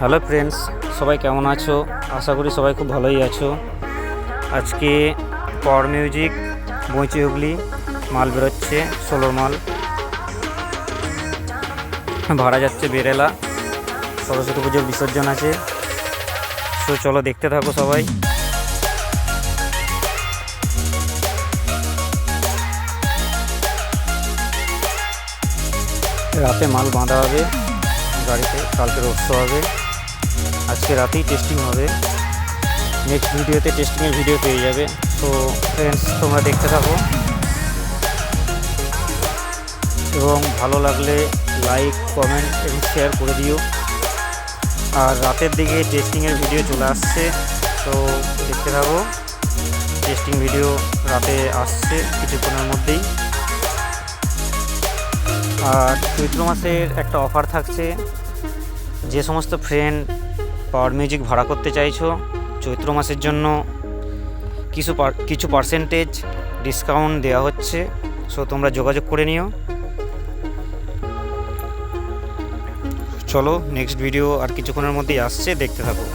Hello friends, সবাই কেমন আছো? আশা করি সবাই খুব ভালোই আছো। আজকে পাওয়ার মিউজিক বইচি হুগলি মাল বেরোচ্ছে, সোলোর মাল ভাড়া যাচ্ছে বেরেলা। সরস্বতী পুজোর বিসর্জন আছে, তো চলো দেখতে থাকো সবাই। রাতে মাল বাঁধা হবে গাড়িতে, কালকে রোড শো হবে, আজকে রাতেই টেস্টিং হবে। নেক্সট ভিডিওতে টেস্টিংয়ের ভিডিও পেয়ে যাবে। তো ফ্রেন্ডস, তোমরা দেখতে থাকো এবং ভালো লাগলে লাইক, কমেন্ট এবং শেয়ার করে দিও। আর রাতের দিকে টেস্টিংয়ের ভিডিও চলে আসছে, তো দেখতে থাকো। টেস্টিং ভিডিও রাতে আসছে কিছুক্ষণের মধ্যেই। আর চৈত্র মাসের একটা অফার থাকছে, যে সমস্ত ফ্রেন্ড পাওয়ার মিউজিক ভাড়া করতে চাইছো চৈত্র মাসের জন্য কিছু পার্সেন্টেজ ডিসকাউন্ট দেওয়া হচ্ছে, সো তোমরা যোগাযোগ করে নিও। চলো নেক্সট ভিডিও আর কিছুক্ষণের মধ্যেই আসছে, দেখতে থাকো।